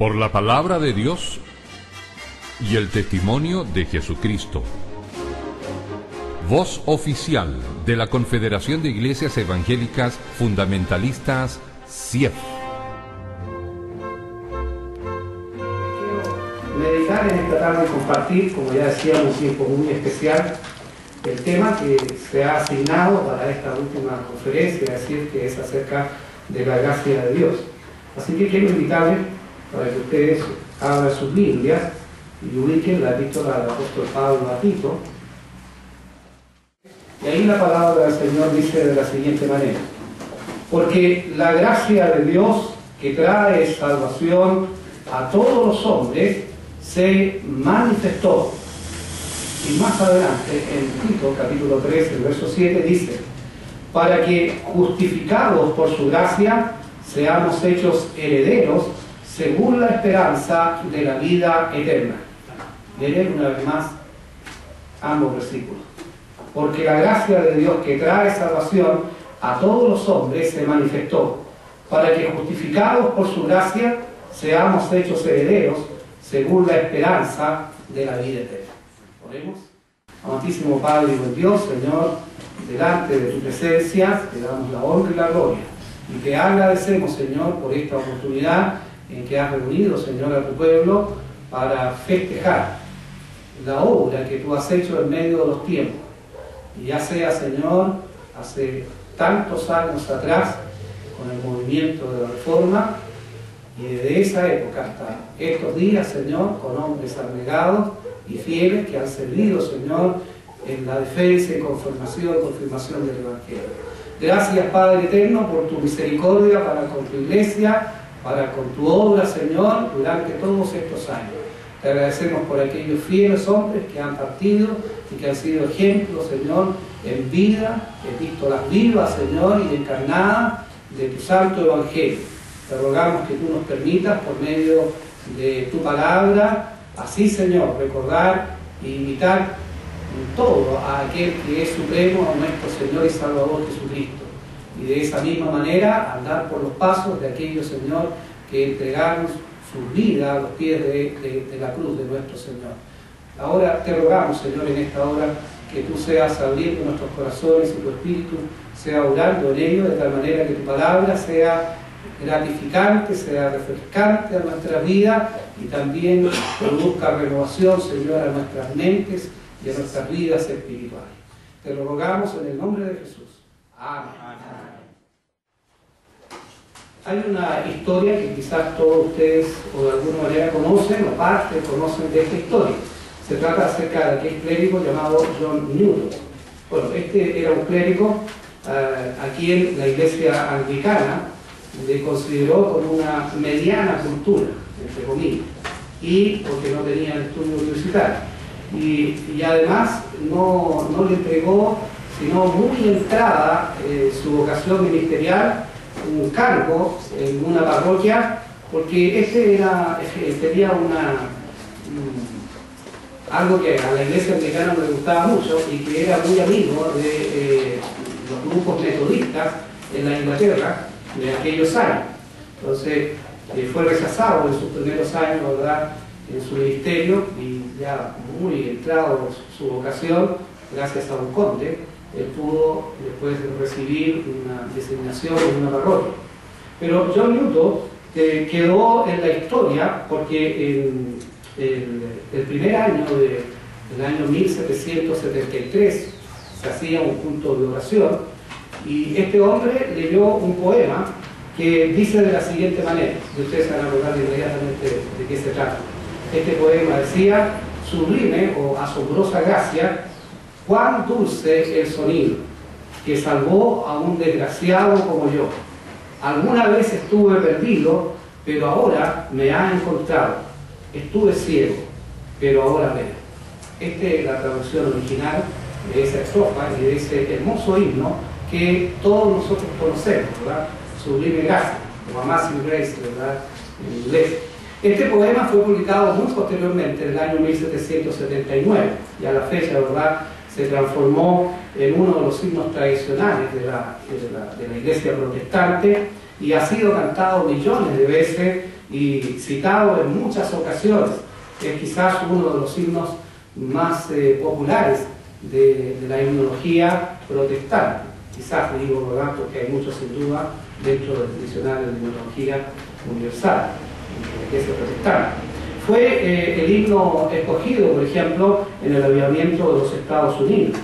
por la palabra de Dios y el testimonio de Jesucristo. Voz oficial de la Confederación de Iglesias Evangélicas Fundamentalistas, CIEF. Meditar en esta tarde y compartir, como ya decíamos, un tiempo muy especial, el tema que se ha asignado para esta última conferencia, es decir, que es acerca de la gracia de Dios. Así que quiero invitarles para que ustedes abran sus Biblias y ubiquen la epístola del apóstol Pablo a Tito. Y ahí la palabra del Señor dice de la siguiente manera: porque la gracia de Dios que trae salvación a todos los hombres se manifestó. Y más adelante, en Tito, capítulo 3, el verso 7, dice: para que, justificados por su gracia, seamos hechos herederos según la esperanza de la vida eterna. Leeré una vez más ambos versículos. Porque la gracia de Dios que trae salvación a todos los hombres se manifestó, para que, justificados por su gracia, seamos hechos herederos según la esperanza de la vida eterna. Oremos. Amantísimo Padre y buen Dios, Señor, delante de tu presencia te damos la honra y la gloria. Y te agradecemos, Señor, por esta oportunidad en que has reunido, Señor, a tu pueblo para festejar la obra que tú has hecho en medio de los tiempos. Y ya sea, Señor, hace tantos años atrás, con el movimiento de la Reforma, y desde esa época hasta estos días, Señor, con hombres abnegados y fieles que han servido, Señor, en la defensa y confirmación del Evangelio. Gracias, Padre eterno, por tu misericordia para con tu iglesia, para con tu obra, Señor, durante todos estos años. Te agradecemos por aquellos fieles hombres que han partido y que han sido ejemplos, Señor, en vida, epístolas vivas, Señor, y encarnadas de tu santo Evangelio. Te rogamos que tú nos permitas, por medio de tu palabra, así, Señor, recordar e imitar en todo a aquel que es supremo, a nuestro Señor y Salvador Jesucristo. Y de esa misma manera andar por los pasos de aquellos, Señor, que entregaron su vida a los pies de la cruz de nuestro Señor. Ahora te rogamos, Señor, en esta hora, que tú seas abriendo nuestros corazones y tu espíritu sea obrando en ellos, de tal manera que tu palabra sea gratificante, sea refrescante a nuestra vida y también produzca renovación, Señor, a nuestras mentes y a nuestras vidas espirituales. Te lo rogamos en el nombre de Jesús. Amén. Hay una historia que quizás todos ustedes o de alguna manera conocen, o parte conocen de esta historia. Se trata acerca de aquel clérigo llamado John Newton. Bueno, este era un clérigo a quien la iglesia anglicana le consideró con una mediana cultura, entre comillas, y porque no tenía estudio universitario. Y además no le entregó, sino muy entrada su vocación ministerial, un cargo en una parroquia, porque tenía algo que a la iglesia anglicana no le gustaba mucho y que era muy amigo de los grupos metodistas en la Inglaterra de aquellos años. Entonces fue rechazado en sus primeros años, ¿verdad?, en su ministerio, y ya muy entrado su vocación, gracias a un conde, él pudo después recibir una designación en una parroquia. Pero John Newton quedó en la historia porque en el primer año del año 1773 se hacía un culto de oración, y este hombre leyó un poema que dice de la siguiente manera, y ustedes se van a acordar inmediatamente de qué se trata. Este poema decía: sublime o asombrosa gracia, cuán dulce el sonido que salvó a un desgraciado como yo. Alguna vez estuve perdido, pero ahora me ha encontrado. Estuve ciego, pero ahora veo. Esta es la traducción original de esa estrofa y de ese hermoso himno que todos nosotros conocemos, ¿verdad? Sublime gracia, o Amazing Grace, ¿verdad?, en inglés. Este poema fue publicado muy posteriormente, en el año 1779, y a la fecha, ¿verdad?, se transformó en uno de los himnos tradicionales de la iglesia protestante, y ha sido cantado millones de veces y citado en muchas ocasiones. Es quizás uno de los himnos más populares de la himnología protestante. Quizás digo, ¿verdad?, porque hay muchos sin duda dentro del diccionario de himnología universal, que es el protestante. Fue el himno escogido, por ejemplo, en el avivamiento de los Estados Unidos.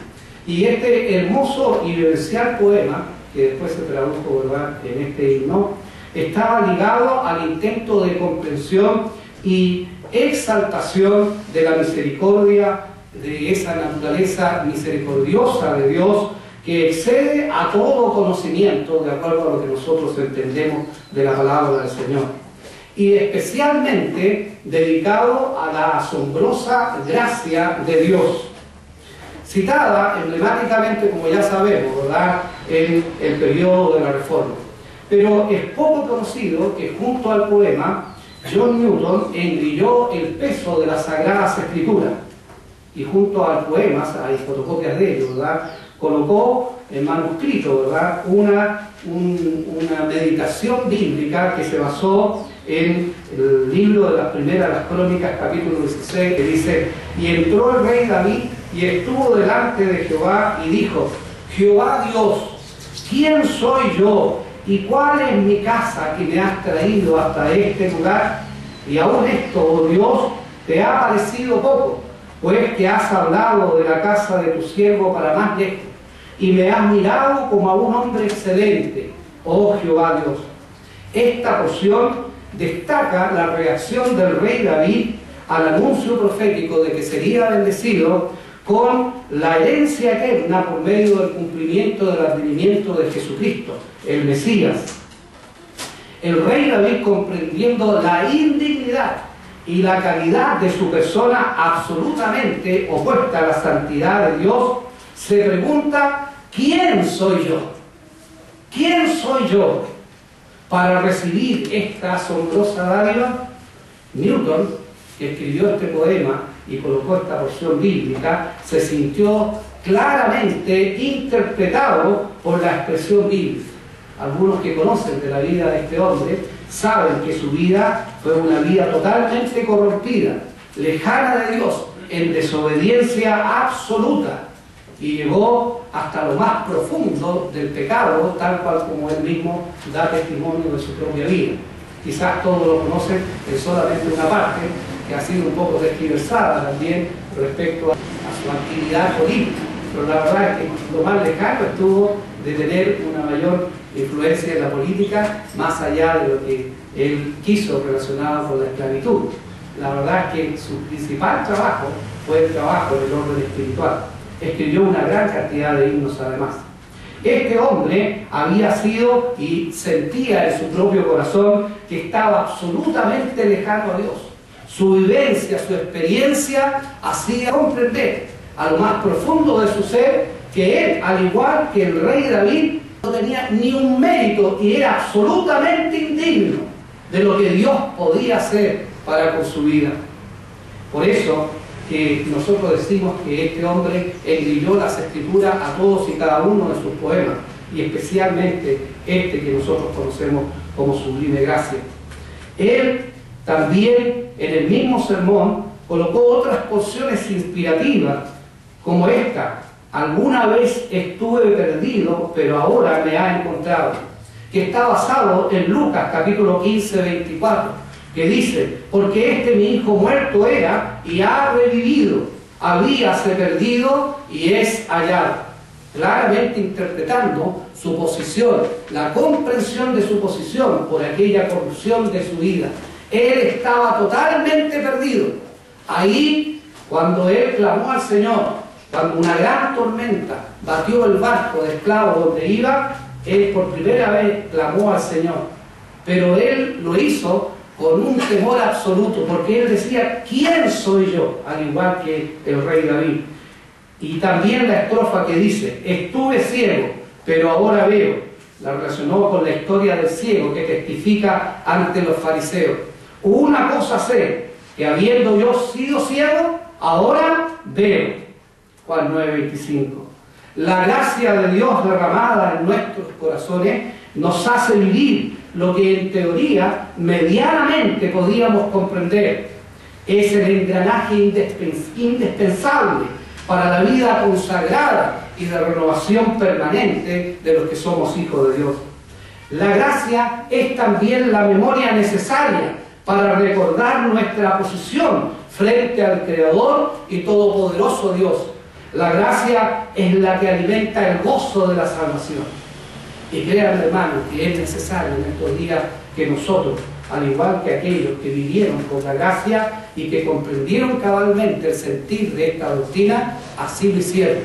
Y este hermoso y vivencial poema, que después se tradujo, ¿verdad?, en este himno, estaba ligado al intento de comprensión y exaltación de la misericordia, de esa naturaleza misericordiosa de Dios que excede a todo conocimiento, de acuerdo a lo que nosotros entendemos de la palabra del Señor. Y especialmente dedicado a la asombrosa gracia de Dios, citada emblemáticamente, como ya sabemos, ¿verdad?, en el periodo de la Reforma. Pero es poco conocido que junto al poema, John Newton engrilló el peso de las Sagradas Escrituras, y junto al poema, hay fotocopias de ello, ¿verdad?, colocó en manuscrito, ¿verdad?, una meditación bíblica que se basó en el libro de las primeras, las Crónicas, capítulo 16, que dice: y entró el rey David y estuvo delante de Jehová y dijo: Jehová Dios, ¿quién soy yo y cuál es mi casa que me has traído hasta este lugar? Y aún esto, oh Dios, te ha parecido poco, pues que has hablado de la casa de tu siervo para más lejos, y me has mirado como a un hombre excelente, oh Jehová Dios. Esta porción destaca la reacción del rey David al anuncio profético de que sería bendecido con la herencia eterna por medio del cumplimiento del advenimiento de Jesucristo, el Mesías. El rey David, comprendiendo la indignidad y la calidad de su persona absolutamente opuesta a la santidad de Dios, se pregunta: ¿quién soy yo? ¿Quién soy yo para recibir esta asombrosa dádiva? Newton, que escribió este poema y colocó esta porción bíblica, se sintió claramente interpretado por la expresión bíblica. Algunos que conocen de la vida de este hombre saben que su vida fue una vida totalmente corrompida, lejana de Dios, en desobediencia absoluta, y llegó hasta lo más profundo del pecado, tal cual como él mismo da testimonio de su propia vida. Quizás todos lo conocen en solamente una parte, que ha sido un poco tergiversada también respecto a su actividad política, pero la verdad es que lo más lejano estuvo de tener una mayor influencia en la política, más allá de lo que él quiso relacionado con la esclavitud. La verdad es que su principal trabajo fue el trabajo en el orden espiritual. Escribió una gran cantidad de himnos además. Este hombre había sido y sentía en su propio corazón que estaba absolutamente lejano a Dios. Su vivencia, su experiencia hacía comprender a lo más profundo de su ser que él, al igual que el rey David, no tenía ni un mérito y era absolutamente indigno de lo que Dios podía hacer para con su vida. Por eso que nosotros decimos que este hombre engrilló las escrituras a todos y cada uno de sus poemas, y especialmente este que nosotros conocemos como Sublime Gracia. Él también en el mismo sermón colocó otras porciones inspirativas como esta: alguna vez estuve perdido, pero ahora me ha encontrado, que está basado en Lucas capítulo 15, 24, que dice: porque este mi hijo muerto era y ha revivido, habíase perdido y es hallado. Claramente interpretando su posición, la comprensión de su posición por aquella corrupción de su vida. Él estaba totalmente perdido. Ahí, cuando él clamó al Señor, cuando una gran tormenta batió el barco de esclavos donde iba, él por primera vez clamó al Señor. Pero él lo hizo con un temor absoluto, porque él decía: ¿quién soy yo? Al igual que el rey David. Y también la estrofa que dice: estuve ciego, pero ahora veo, la relacionó con la historia del ciego que testifica ante los fariseos. Una cosa sé, que habiendo yo sido ciego, ahora veo. Juan 9:25. La gracia de Dios derramada en nuestros corazones nos hace vivir lo que en teoría medianamente podíamos comprender. Es el engranaje indispensable para la vida consagrada y de renovación permanente de los que somos hijos de Dios. La gracia es también la memoria necesaria para recordar nuestra posición frente al Creador y Todopoderoso Dios. La gracia es la que alimenta el gozo de la salvación. Y créanme, hermanos, que es necesario en estos días que nosotros, al igual que aquellos que vivieron con la gracia y que comprendieron cabalmente el sentir de esta doctrina, así lo hicieron.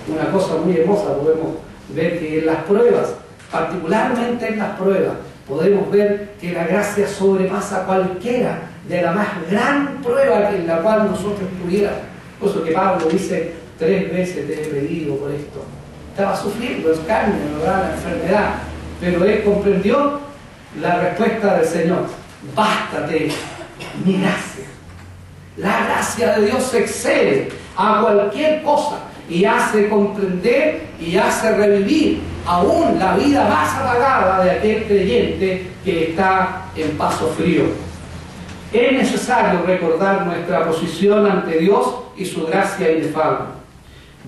Una cosa muy hermosa, podemos ver que en las pruebas, particularmente en las pruebas, podemos ver que la gracia sobrepasa cualquiera de la más gran prueba en la cual nosotros pudiéramos. Por eso que Pablo dice, 3 veces te he pedido por esto. Estaba sufriendo el carne, ¿verdad?, la enfermedad, pero él comprendió la respuesta del Señor: bástate mi gracia. La gracia de Dios excede a cualquier cosa y hace comprender y hace revivir aún la vida más apagada de aquel creyente que está en paso frío. Es necesario recordar nuestra posición ante Dios y su gracia inefable.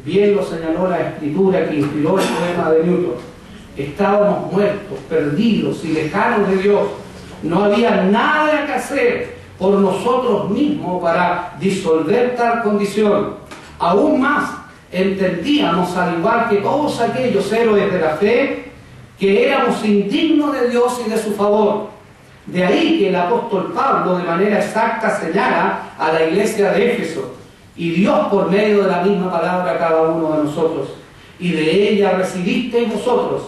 Bien lo señaló la escritura que inspiró el poema de Newton. Estábamos muertos, perdidos y lejanos de Dios. No había nada que hacer por nosotros mismos para disolver tal condición. Aún más, entendíamos, al igual que todos aquellos héroes de la fe, que éramos indignos de Dios y de su favor. De ahí que el apóstol Pablo de manera exacta señala a la iglesia de Éfeso: y Dios por medio de la misma palabra a cada uno de nosotros, y de ella recibisteis vosotros,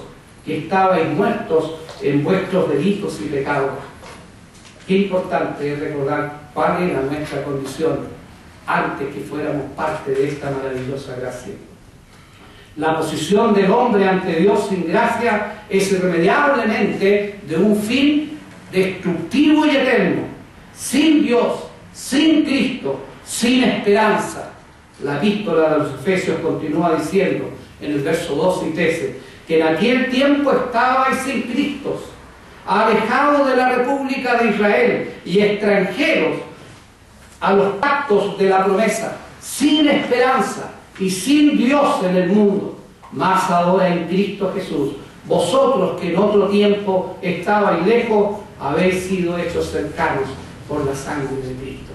que estabais muertos en vuestros delitos y pecados. Qué importante es recordar cuál era nuestra condición antes que fuéramos parte de esta maravillosa gracia. La posición del hombre ante Dios sin gracia es irremediablemente de un fin destructivo y eterno. Sin Dios, sin Cristo, sin esperanza. La epístola de los Efesios continúa diciendo en el verso 12 y 13 que en aquel tiempo estabais sin Cristo, alejados de la República de Israel y extranjeros a los pactos de la promesa, sin esperanza y sin Dios en el mundo. Mas ahora en Cristo Jesús, vosotros que en otro tiempo estabais lejos, habéis sido hechos cercanos por la sangre de Cristo.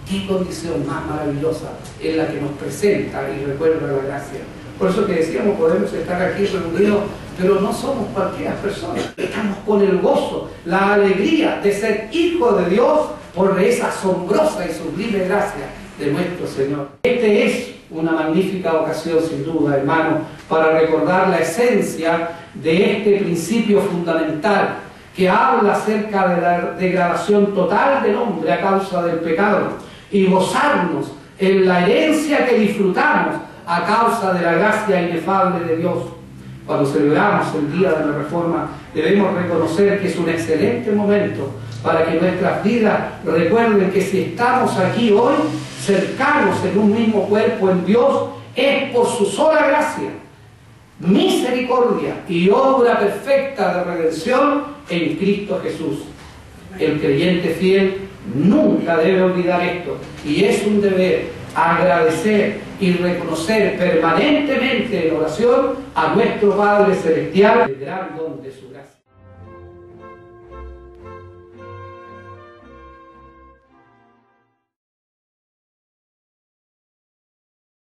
Qué condición más maravillosa es la que nos presenta y recuerda la gracia. Por eso que decíamos, podemos estar aquí reunidos, pero no somos cualquier persona. Estamos con el gozo, la alegría de ser hijos de Dios por esa asombrosa y sublime gracia de nuestro Señor. Este es una magnífica ocasión, sin duda, hermano, para recordar la esencia de este principio fundamental que habla acerca de la degradación total del hombre a causa del pecado y gozarnos en la herencia que disfrutamos a causa de la gracia inefable de Dios. Cuando celebramos el Día de la Reforma, debemos reconocer que es un excelente momento para que nuestras vidas recuerden que si estamos aquí hoy, cercanos en un mismo cuerpo en Dios, es por su sola gracia, misericordia y obra perfecta de redención en Cristo Jesús. El creyente fiel nunca debe olvidar esto, y es un deber agradecer y reconocer permanentemente en oración a nuestro Padre Celestial el gran don de su